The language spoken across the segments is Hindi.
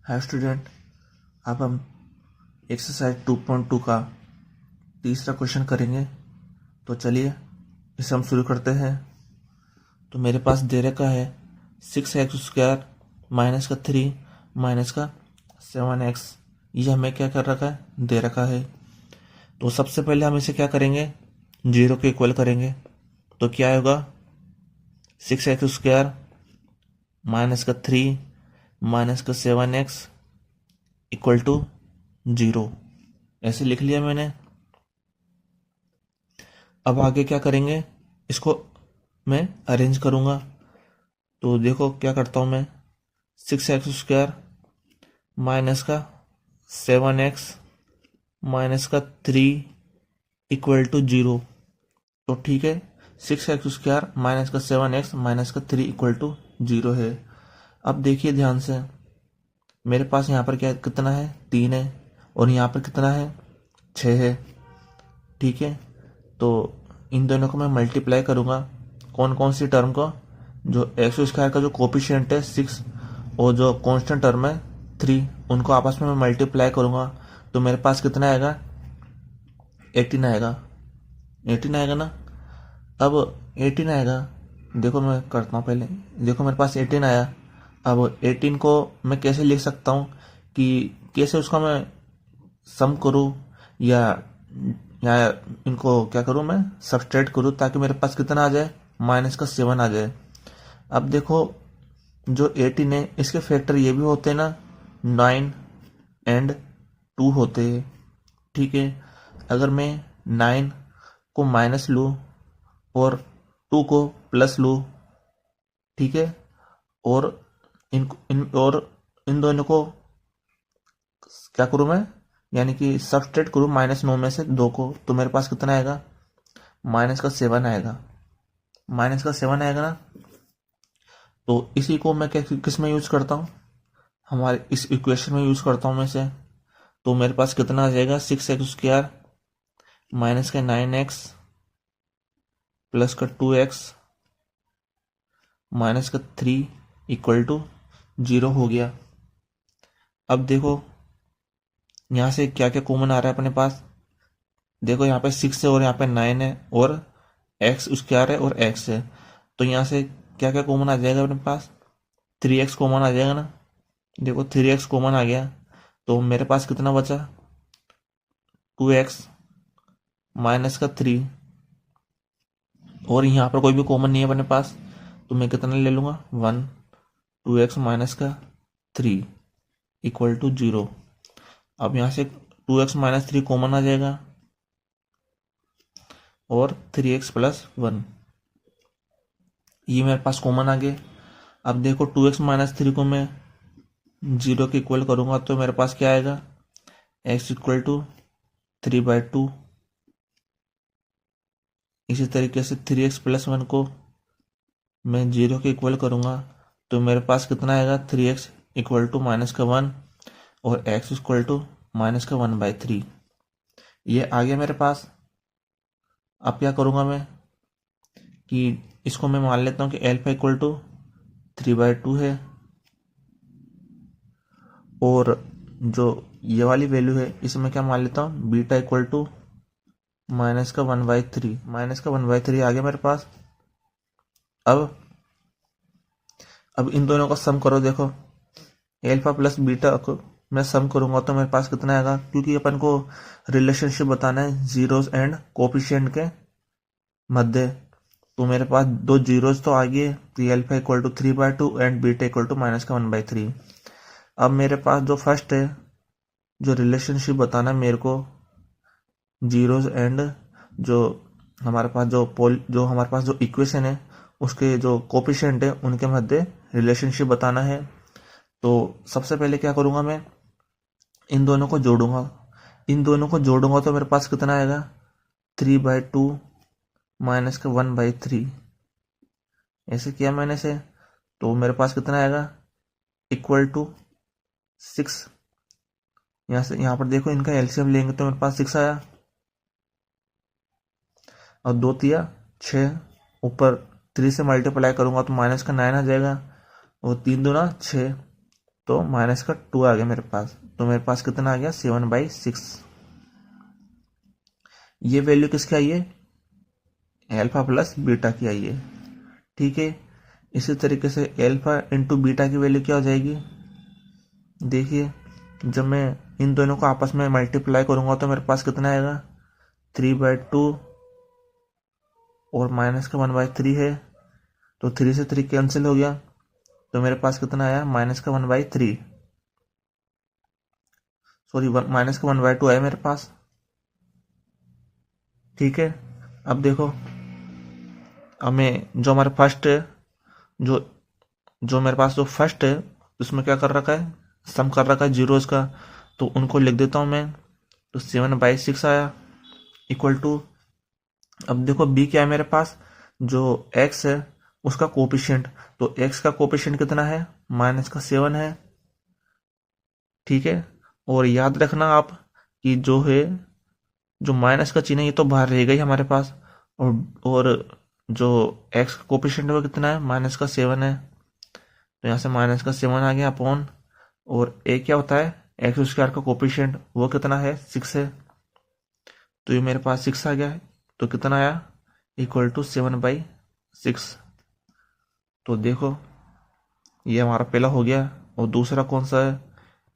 हाय स्टूडेंट, अब हम एक्सरसाइज 2.2 का तीसरा क्वेश्चन करेंगे। तो चलिए इसे हम शुरू करते हैं। तो मेरे पास दे रखा है 6x² माइनस का 3 माइनस का 7x। ये हमें क्या कर रखा है, दे रखा है। तो सबसे पहले हम इसे क्या करेंगे, जीरो के इक्वल करेंगे। तो क्या होगा, 6x² माइनस का 3 माइनस का 7x इक्वल टू 0। ऐसे लिख लिया मैंने। अब आगे क्या करेंगे, इसको मैं अरेंज करूंगा। तो देखो क्या करता हूं मैं, 6x² माइनस का 7x माइनस का 3 इक्वल टू 0। तो ठीक है, 6x² माइनस का 7x माइनस का 3 इक्वल टू 0 है। अब देखिए ध्यान से, मेरे पास यहाँ पर क्या कितना है, 3 है, और यहाँ पर कितना है, 6 है। ठीक है, तो इन दोनों को मैं मल्टीप्लाई करूंगा। कौन कौन सी टर्म को, जो x² का जो कोफिशिएंट है 6 और जो कांस्टेंट टर्म है 3, उनको आपस में मैं मल्टीप्लाई करूंगा। तो मेरे पास कितना आएगा, 18 आएगा। 18 आएगा ना। अब 18 आएगा, देखो मैं करता हूँ पहले। देखो मेरे पास 18 आया। अब 18 को मैं कैसे लिख सकता हूँ, कि कैसे उसका मैं सम करूँ, या या इनको क्या करूँ, मैं सब्सट्रैक्ट करूँ, ताकि मेरे पास कितना आ जाए, माइनस का 7 आ जाए। अब देखो, जो 18 है इसके फैक्टर ये भी होते हैं ना, 9 एंड 2 होते हैं। ठीक है, अगर मैं 9 को माइनस लूँ और 2 को प्लस लूँ, ठीक है, और इन दोनों को क्या करूँ मैं, यानी कि सब्सट्रैक्ट करूँ -9 में से 2 को, तो मेरे पास कितना आएगा, माइनस का 7 आएगा। माइनस का 7 आएगा ना। तो इसी को मैं किस में यूज करता हूँ, हमारे इस इक्वेशन में यूज करता हूँ मैं इसे। तो मेरे पास कितना आ जाएगा, 6x² माइनस का 9x प्लस का 2x माइनस का 3 इक्वल टू 0 हो गया। अब देखो यहाँ से क्या क्या कॉमन आ रहा है अपने पास। देखो यहाँ पे 6 है और यहाँ पे 9 है और x² है और x है। तो यहाँ से क्या क्या कॉमन आ जाएगा अपने पास, 3x कॉमन आ जाएगा ना। देखो 3x कॉमन आ गया, तो मेरे पास कितना बचा, 2x माइनस का 3, और यहाँ पर कोई भी कॉमन नहीं है अपने पास, तो मैं कितना ले लूंगा, 1। 2x माइनस का 3 इक्वल टू 0। अब यहाँ से 2x माइनस 3 कॉमन आ जाएगा और 3x प्लस 1, ये मेरे पास कॉमन आ गए। अब देखो 2x माइनस 3 को मैं 0 के इक्वल करूंगा, तो मेरे पास क्या आएगा, x इक्वल टू 3/2। इसी तरीके से 3x प्लस 1 को मैं 0 के इक्वल करूंगा, तो मेरे पास कितना आएगा, 3x इक्वल टू माइनस का 1 और x इक्वल टू माइनस का 1/3। ये आ गया मेरे पास। अब क्या करूंगा मैं, कि इसको मैं मान लेता हूँ कि एल्फा इक्वल टू 3/2 है, और जो ये वाली वैल्यू है इसमें क्या मान लेता हूँ, बीटा इक्वल टू माइनस का 1/3। माइनस का 1/3 आ गया मेरे पास। अब इन दोनों का सम करो। देखो एल्फा प्लस बीटा को मैं सम करूंगा, तो मेरे पास कितना आएगा, क्योंकि अपन को रिलेशनशिप बताना है जीरोस एंड कोफिशिएंट के मध्य। तो मेरे पास दो जीरोस तो आ गए, तो alpha equal to 3/2 and beta equal to minus का 1/3। अब मेरे पास जो फर्स्ट है, जो रिलेशनशिप बताना है मेरे को, जीरोस एंड जो हमारे पास जो इक्वेशन है उसके जो कोफिशिएंट है उनके मध्य रिलेशनशिप बताना है। तो सबसे पहले क्या करूंगा मैं, इन दोनों को जोड़ूंगा। तो मेरे पास कितना आएगा, 3/2 माइनस का 1/3। ऐसे किया मैंने से, तो मेरे पास कितना आएगा, इक्वल टू 6। यहाँ पर देखो, इनका एलसीएम लेंगे तो मेरे पास 6 आया, और 2 तिया 6, ऊपर 3 से मल्टीप्लाई करूंगा तो माइनस का 9 आ जाएगा, और 3 दूना 6, तो माइनस का 2 आ गया मेरे पास। तो मेरे पास कितना आ गया 7/6। ये वैल्यू किसकी आई है, एल्फा प्लस बीटा की आई है। ठीक है, इसी तरीके से एल्फा इंटू बीटा की वैल्यू क्या हो जाएगी, देखिए जब मैं इन दोनों को आपस में मल्टीप्लाई करूंगा तो मेरे पास कितना आएगा 3/2 और माइनस का 1/3 है, तो 3 से 3 कैंसिल हो गया, तो मेरे पास कितना आया माइनस का 1/3, सॉरी माइनस का 1/2 आया मेरे पास। ठीक है, अब देखो हमें जो हमारे फर्स्ट जो जो मेरे पास जो फर्स्ट है उसमें क्या कर रखा है, सम कर रखा है जीरोस का, तो उनको लिख देता हूं मैं। तो 7/6 आया इक्वल टू, अब देखो बी क्या है मेरे पास, जो एक्स है उसका कोपिशेंट, तो एक्स का कोपिशेंट कितना है माइनस का 7 है। ठीक है, और याद रखना आप कि जो है जो माइनस का चिन्ह है ये तो बाहर रहेगा ही हमारे पास, और जो एक्स का कोपिशेंट है वो कितना है माइनस का 7 है, तो यहाँ से माइनस का 7 आ गया अपॉन, और ए क्या होता है एक्स स्क्वायर का कोपिशेंट वो कितना है 6 है, तो ये मेरे पास 6 आ गया है, तो कितना आया इक्वल टू 7/6। तो देखो ये हमारा पहला हो गया, और दूसरा कौन सा है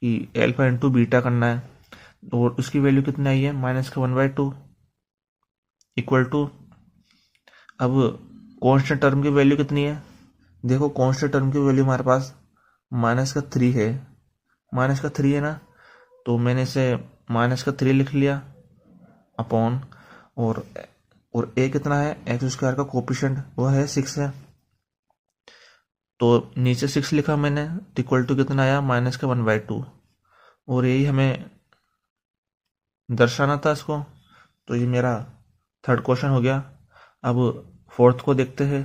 कि एल्फा इंटू बीटा करना है, और उसकी वैल्यू कितनी आई है माइनस का 1/2 इक्वल टू, अब कांस्टेंट टर्म की वैल्यू कितनी है, देखो कांस्टेंट टर्म की वैल्यू हमारे पास माइनस का 3 है, माइनस का 3 है ना, तो मैंने इसे माइनस का 3 लिख लिया अपॉन, और ए कितना है एक्स स्क्वायर का कोपिशेंट वो है 6 है, तो नीचे 6 लिखा मैंने, तो इक्वल टू कितना आया माइनस का 1/2, और यही हमें दर्शाना था इसको। तो ये मेरा थर्ड क्वेश्चन हो गया। अब फोर्थ को देखते हैं।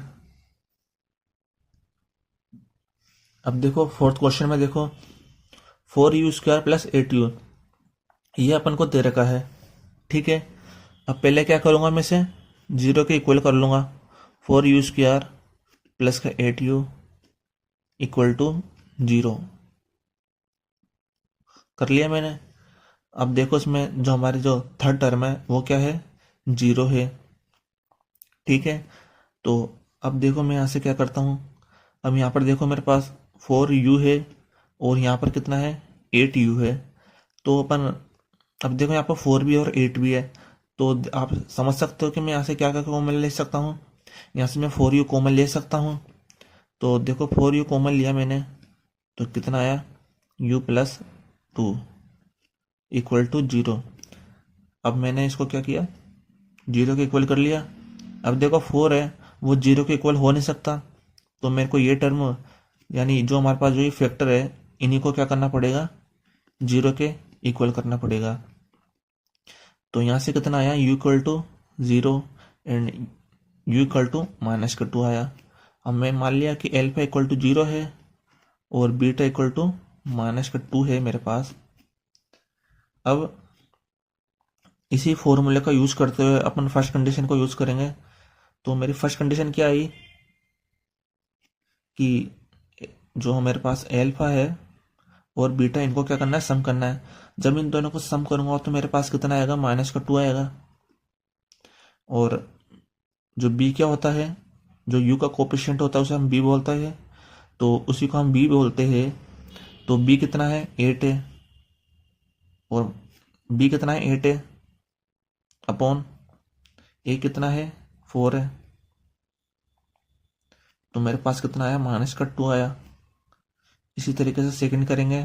अब देखो फोर्थ क्वेश्चन में देखो 4u² प्लस 8u, ये अपन को दे रखा है। ठीक है, अब पहले क्या करूंगा मैं इसे जीरो के इक्वल कर लूंगा, 4u² प्लस का 8u इक्वल टू 0 कर लिया मैंने। अब देखो इसमें जो हमारी जो थर्ड टर्म है वो क्या है 0 है। ठीक है, तो अब देखो मैं यहाँ से क्या करता हूँ, अब यहाँ पर देखो मेरे पास 4u है और यहाँ पर कितना है 8u है, तो अपन अब देखो यहाँ पर 4 भी है और 8 भी है, तो आप समझ सकते हो कि मैं यहाँ से क्या क्या कॉमन ले सकता हूँ, यहाँ से मैं 4u कॉमन ले सकता हूँ। तो देखो 4u कॉमन लिया मैंने, तो कितना आया u प्लस 2 इक्वल टू 0। अब मैंने इसको क्या किया 0 के इक्वल कर लिया। अब देखो 4 है वो 0 के इक्वल हो नहीं सकता, तो मेरे को ये टर्म यानी जो हमारे पास जो ये फैक्टर है इन्हीं को क्या करना पड़ेगा 0 के इक्वल करना पड़ेगा। तो यहाँ से कितना आया u equal to 0 and u equal to minus का 2 आया। अब मैं मान लिया कि एल्फा इक्वल टू 0 है और बीटा इक्वल टू माइनस का 2 है मेरे पास। अब इसी फॉर्मूले का यूज करते हुए अपन फर्स्ट कंडीशन को यूज करेंगे। तो मेरी फर्स्ट कंडीशन क्या आई कि जो मेरे पास एल्फा है और बीटा इनको क्या करना है सम करना है। जब इन दोनों को सम करूंगा तो मेरे पास कितना आएगा माइनस का 2 आएगा, और जो बी क्या होता है जो यू का कोपिशिएंट होता है उसे हम बी बोलते हैं, तो उसी को हम बी बोलते हैं। तो बी कितना है 8 है, और बी कितना है 8 है अपॉन ए कितना है 4 है, तो मेरे पास कितना आया माइनस का 2 आया। इसी तरीके से सेकंड करेंगे,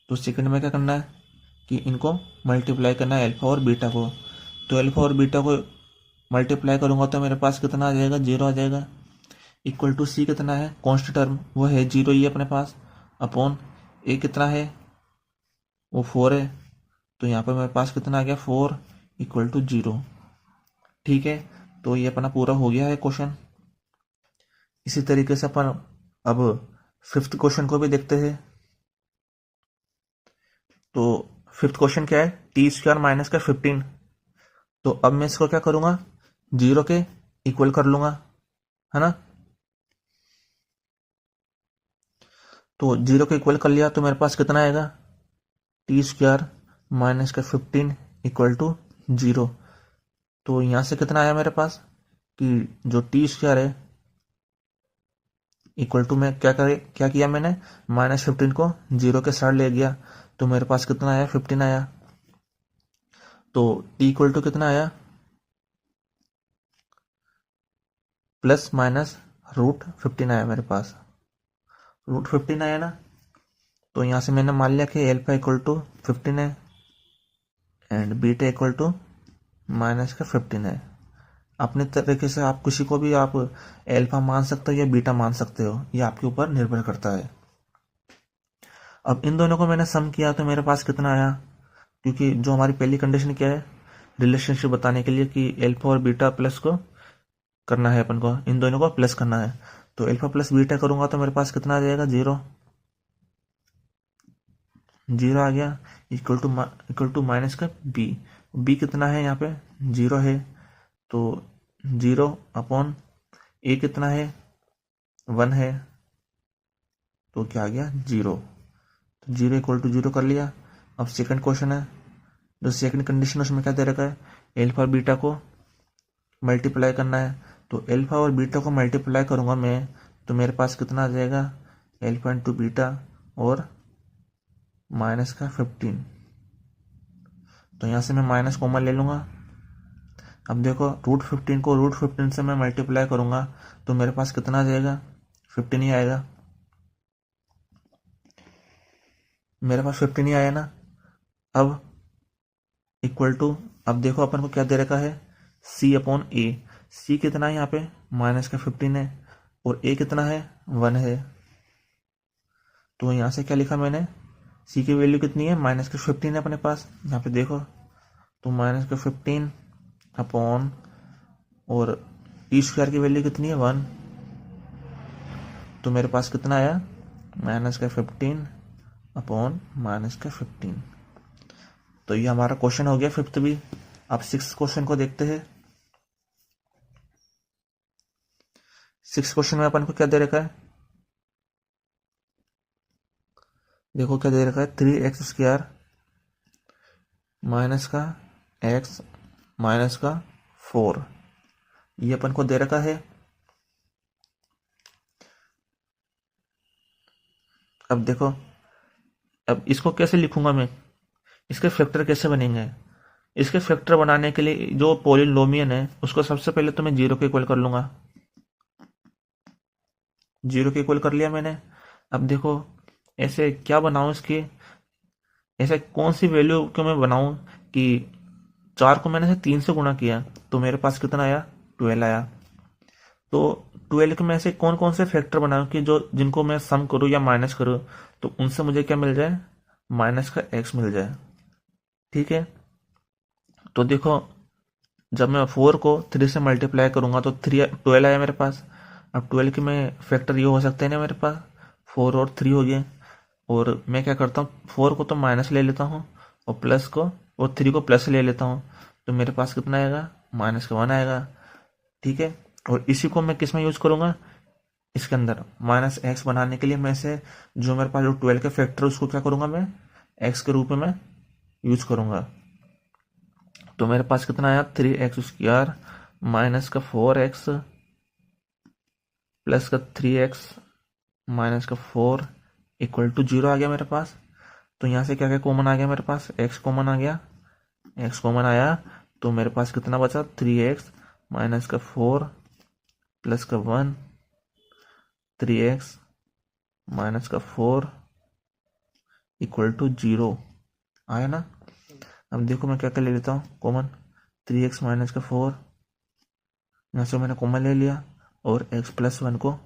तो सेकंड में क्या करना है कि इनको मल्टीप्लाई करना है अल्फा और बीटा को। तो अल्फा और बीटा को मल्टीप्लाई करूंगा तो मेरे पास कितना आ जाएगा 0 आ जाएगा, इक्वल टू सी कितना है कांस्टेंट टर्म वो है 0 ही अपने पास, अपॉन ए कितना है वो 4 है, तो यहाँ पर मेरे पास कितना आ गया 4 इक्वल टू 0। ठीक है, तो ये अपना पूरा हो गया है क्वेश्चन। इसी तरीके से अपन अब फिफ्थ क्वेश्चन को भी देखते हैं। तो फिफ्थ क्वेश्चन क्या है t² माइनस का 15। तो अब मैं इसको क्या करूंगा 0 के इक्वल कर लूंगा, है ना। तो जीरो को इक्वल कर लिया तो मेरे पास कितना आएगा, टी स्क्वायर माइनस का 15 इक्वल टू 0। तो यहाँ से कितना आया मेरे पास कि जो टी स्क्वायर है इक्वल टू में क्या किया मैंने, -15 को 0 के साइड ले गया, तो मेरे पास कितना आया, 15 आया। तो टी इक्वल टू कितना आया, प्लस माइनस √15 आया मेरे पास, √15 आया ना। तो यहाँ से मैंने मान लिया कि एल्फा इक्वल टू 15 है एंड बीटा इक्वल टू -15 है। अपने तरीके से आप किसी को भी आप एल्फा मान सकते हो या बीटा मान सकते हो, ये आपके ऊपर निर्भर करता है। अब इन दोनों को मैंने सम किया तो मेरे पास कितना आया, क्योंकि जो हमारी पहली कंडीशन क्या है, रिलेशनशिप बताने के लिए कि एल्फा और बीटा प्लस को करना है, अपन को इन दोनों को प्लस करना है। तो एल्फा प्लस बीटा करूंगा तो मेरे पास कितना आ जाएगा, 0 आ गया, इक्वल टू माइनस का बी कितना है यहाँ पे, 0 है। तो 0 अपॉन ए कितना है, 1 है, तो क्या आ गया, 0। तो 0 इक्वल टू 0 कर लिया। अब सेकंड क्वेश्चन है, जो सेकंड कंडीशन उसमें क्या दे रखा है, एल्फा और बीटा को मल्टीप्लाई करना है। तो एल्फा और बीटा को मल्टीप्लाई करूंगा मैं तो मेरे पास कितना आ जाएगा, एल्फा इंटू बीटा और माइनस का 15। तो यहाँ से मैं माइनस कॉमन ले लूंगा। अब देखो √15 को √15 से मैं मल्टीप्लाई करूंगा तो मेरे पास कितना आ जाएगा, 15 ही आएगा। मेरे पास 15 ही आया ना। अब इक्वल टू, अब देखो अपन को क्या दे रखा है, c अपॉन ए। सी कितना है यहाँ पे, माइनस का 15 है और ए कितना है, 1 है। तो यहाँ से क्या लिखा मैंने, सी की वैल्यू कितनी है, माइनस का 15 है अपने पास, यहाँ पे देखो। तो माइनस का 15 अपॉन, और टी स्क्वायर की वैल्यू कितनी है, 1। तो मेरे पास कितना आया, माइनस का 15 अपॉन माइनस का 15। तो ये हमारा क्वेश्चन हो गया फिफ्थ भी। अब सिक्स क्वेश्चन को देखते हैं। सिक्स क्वेश्चन में अपन को क्या दे रखा है, देखो क्या दे रखा है, 3x² माइनस का x माइनस का 4, ये अपन को दे रखा है। अब देखो, अब इसको कैसे लिखूंगा मैं, इसके फैक्टर कैसे बनेंगे। इसके फैक्टर बनाने के लिए जो पॉलिनोमियल है उसको सबसे पहले तो मैं 0 के इक्वल कर लूंगा। 0 के इक्वल कर लिया मैंने। अब देखो ऐसे क्या बनाऊं इसकी, ऐसे कौन सी वैल्यू को मैं बनाऊं कि 4 को मैंने 3 से गुणा किया तो मेरे पास कितना आया, 12 आया। तो 12 के में ऐसे कौन कौन से फैक्टर बनाऊं कि जो जिनको मैं सम करूं या माइनस करूं तो उनसे मुझे क्या मिल जाए, माइनस का x मिल जाए। ठीक है, तो देखो जब मैं 4 को 3 से मल्टीप्लाई करूंगा तो 12 आया मेरे पास। अब 12 के में फैक्टर ये हो सकते हैं ना मेरे पास, 4 और 3 हो गए। और मैं क्या करता हूँ, 4 को तो माइनस ले लेता हूँ और प्लस को, और 3 को प्लस ले लेता हूँ, तो मेरे पास कितना आएगा, माइनस का 1 आएगा। ठीक है, और इसी को मैं किस में यूज करूंगा, इसके अंदर माइनस एक्स बनाने के लिए मैं इसे, जो मेरे पास जो 12 का फैक्टर उसको क्या करूंगा मैं, एक्स के रूप में मैं यूज करूंगा। तो मेरे पास कितना आया, 3x² माइनस का 4x प्लस का 3x माइनस का 4 इक्वल टू 0 आ गया मेरे पास। तो यहाँ से क्या क्या कॉमन आ गया मेरे पास, x कॉमन आ गया, x कॉमन आया तो मेरे पास कितना बचा, 3x माइनस का 4 प्लस का 1, 3x माइनस का 4 इक्वल टू 0 आया ना। अब देखो मैं क्या क्या ले लेता हूँ कॉमन, 3x माइनस का 4 यहाँ से मैंने कॉमन ले लिया और x प्लस 1 को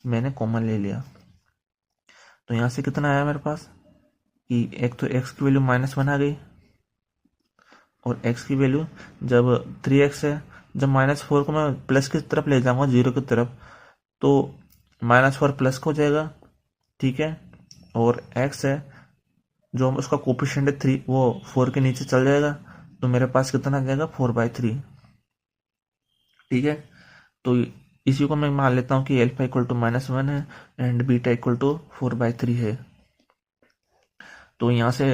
मैंने कॉमन ले लिया। तो यहाँ से कितना आया मेरे पास कि एक तो x की वैल्यू -1 आ गई और x की वैल्यू जब 3x है, जब -4 को मैं प्लस की तरफ ले जाऊंगा 0 की तरफ तो -4 प्लस हो जाएगा। ठीक है, और x है जो उसका कोफिशिएंट है 3 वो 4 के नीचे चल जाएगा तो मेरे पास कितना आ जाएगा, 4/3। ठीक है, तो इसी को मैं मान लेता हूँ कि अल्फा इक्वल टू -1 है एंड बीटा इक्वल टू 4/3 है। तो यहाँ से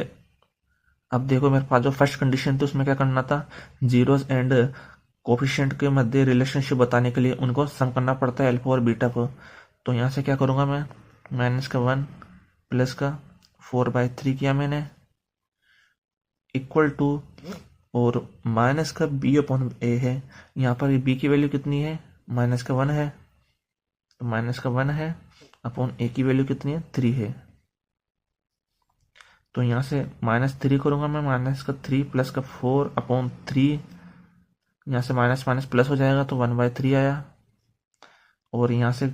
अब देखो मेरे पास जो फर्स्ट कंडीशन थी उसमें क्या करना था, जीरोस एंड कोफिशिएंट के मध्य रिलेशनशिप बताने के लिए उनको सम करना पड़ता है अल्फा और बीटा को। तो यहाँ से क्या करूँगा मैं, -1 प्लस का 4/3 किया मैंने, इक्वल टू, और माइनस का b अपॉन ए है। यहाँ पर b की वैल्यू कितनी है, -1 है, तो -1 है अपॉन ए की वैल्यू कितनी है, 3 है। तो यहाँ से -3 करूँगा मैं, -3 प्लस का 4/3, यहाँ से माइनस माइनस प्लस हो जाएगा तो 1/3 आया, और यहाँ से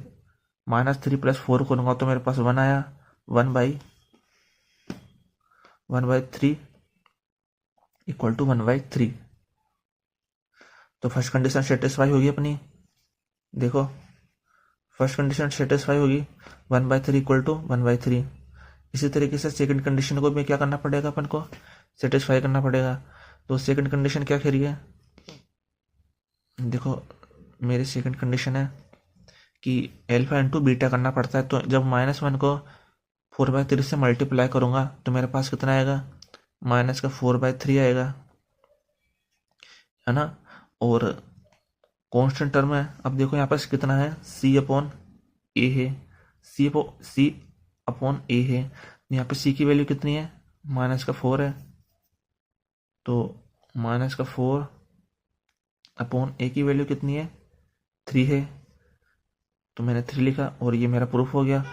-3 प्लस 4 करूँगा तो मेरे पास 1 आया, 1/3 इक्वल टू 1/3। तो फर्स्ट कंडीशन सेटिस्फाई होगी अपनी, देखो फर्स्ट कंडीशन सेटिस्फाई होगी, 1/3 इक्वल टू 1/3। इसी तरीके से सेकंड कंडीशन को भी क्या करना पड़ेगा, अपन को सेटिस्फाई करना पड़ेगा। तो सेकंड कंडीशन क्या कह रही है, देखो मेरी सेकंड कंडीशन है कि अल्फा इंटू बीटा करना पड़ता है। तो जब -1 को 4/3 से मल्टीप्लाई करूंगा तो मेरे पास कितना आएगा, -4/3 आएगा, है ना। और कांस्टेंट टर्म है, अब देखो यहाँ पर कितना है, c अपॉन ए है, c अपॉन ए है। यहाँ पे c की वैल्यू कितनी है, -4 है, तो -4 अपॉन ए की वैल्यू कितनी है, 3 है, तो मैंने 3 लिखा और ये मेरा प्रूफ हो गया।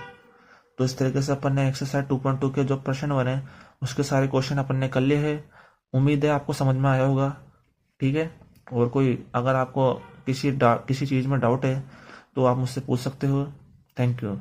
तो इस तरीके से अपन ने एक्सरसाइज 2.2 के जो प्रश्न बने उसके सारे क्वेश्चन अपन ने कर लिए हैं। उम्मीद है आपको समझ में आया होगा, ठीक है। और कोई अगर आपको किसी चीज़ में डाउट है तो आप मुझसे पूछ सकते हो। Thank you.